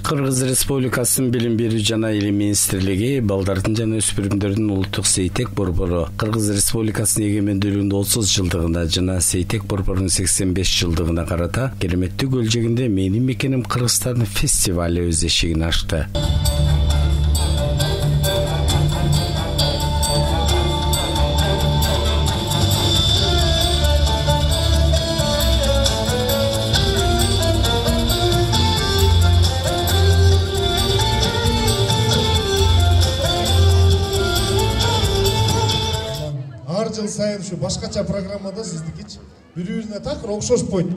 Кыргыз Республикасынын Билим берүү жана Илим министрлиги балдардын жана өспүрүмдөрдүн улуттук сейтек борбору Кыргыз Республикасынын эгемендүүлүгүнүн 30 жылдыгына жана сейтек борборунун 85 жылдыгына карата Кереметтүү көлжегинде Менин мекеним Кыргызстан фестивали өз эшигин ачты. Жыл сайын şu башкача программада сиздикичи бири-бирине такыр окшошпойт.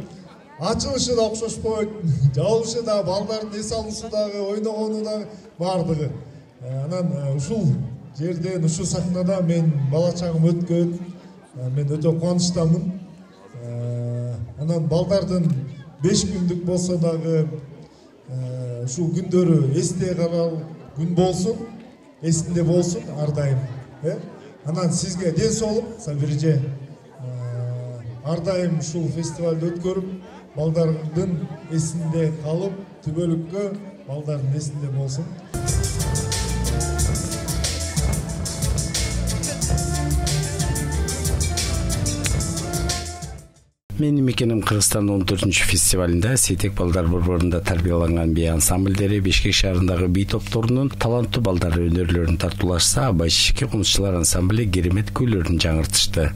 Ачылышы да окшошпойт, жабылышы да, балдардын эс алышы дагы, ойногону дагы бардыгы. Анан ушул жерден, ушул сахнада мен бала чагым өткөн, мен өтө кубанычтамын. Анан балдардын 5 күндүк болсо дагы ушул күндөрү эсте калал күн болсун, эсинде болсун ар дайым. Анан сизге ден соолук, Сабирже. Ар дайым ушул фестивалды өткөрүп, балдардын эсинде калып, түбөлүккө балдардын эсинде болсун. Менин мекеним Кыргызстан 14-чү фестивалында сейтек балдар борборунда тарбияланган бий ансамбльдери Бишкек шаарындагы бий топторунун таланттуу балдары өнөрлөрүн тартуулашса, Байшишке комузчулар ансамбле керемет күйлөрүн жаңыртышты.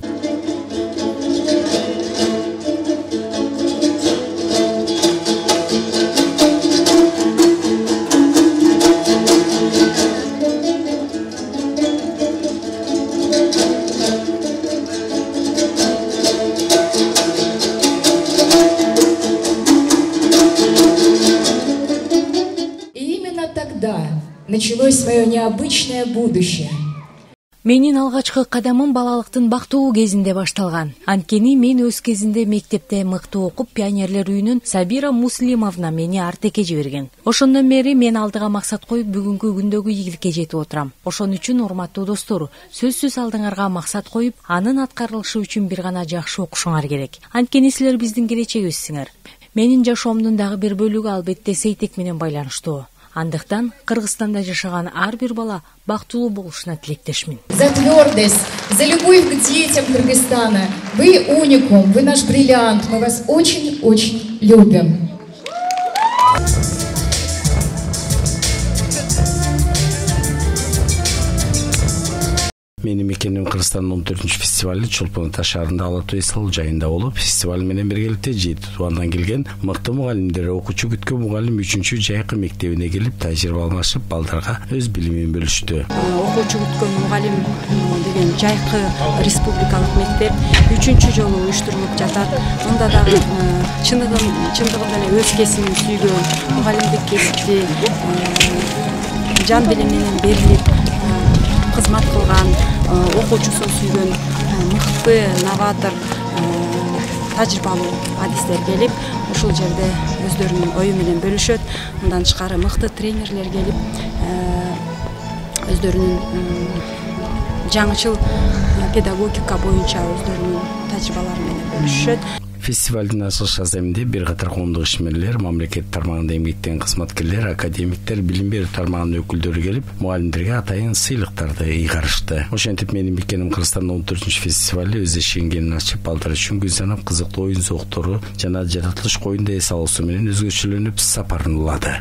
Началось свое необычное будущее. Менин алгачкы кадамым балалыктын бактуу кезинде башталган. Анткени мен өз кезинде мектепте мыкты окуп, пионерлер үйүнүн Сабира Муслимовна мени артеке жиберген. Ошондон бери мен алдыга максат коюп, бүгүнкү күндөгү ийгиликке жетип отурам. Ошон үчүн урматтуу достор, сөзсүз алдыңарга максат коюп, анын аткарылышы үчүн бир гана жакшы окушуңар керек. Анткени силер биздин келечегибизсиңер. Менин жашоомдун дагы бир бөлүгү албетте сейтек менен байланыштуу. Андыктан Кыргызстанда жашаган ар бир бала бактылуу болушуна тилектешмин. За твердость, за любовь к детям Кыргызстана. Вы уникум, вы наш бриллиант. Мы вас очень-очень любим. Менин мекеним Кыргызстандын 14-чү фестивали Чолпон Ата шаарында Ала Тоо эс алуу жайында болуп, фестиваль менен биргеликте 7 тубандан келген мыкты мугалимдер окуучу күткөн мугалим 3-чү жайкы мектебине келип, тажрыйба алмашып, балдарга өз билимин бөлүштү. Окуучу күткөн мугалим деген жайкы республикалык мектеп 3-чү жолу уюштурулуп жатат. Анда дагы чындыгында эле өз кесибин сүйгөн, мугалимдик кесипти жан билим менен берилип кызмат кылган, окуучусун сүйгөн мыкты новатор, тажрыйбалуу адистер келип, ушул жерде өздөрүнүн ою менен бөлүшөт. Мындан тышкары мыкты тренерлер келип, өздөрүнүн жаңычыл педагогика боюнча өздөрүнүн тажрыйбалары менен бөлүшөт. Фестивалдын ачылыш аземинде бир катар коомдук ишмерлер, мамлекет тармагында эмгектенген кызматкерлер, академиктер, билим берүү тармагынын өкүлдөрү келип, мугалимдерге атайын сыйлыктарды ыйгарышты. Ошентип Менин мекеним Кыргызстандын 14-чү фестивали өз эшигин ачып, балдар үчүн күн санап кызыктуу оюн зооктору жана жаратылыш коюнда эс алуусу менен өзгөчөлөнүп сапарын улады.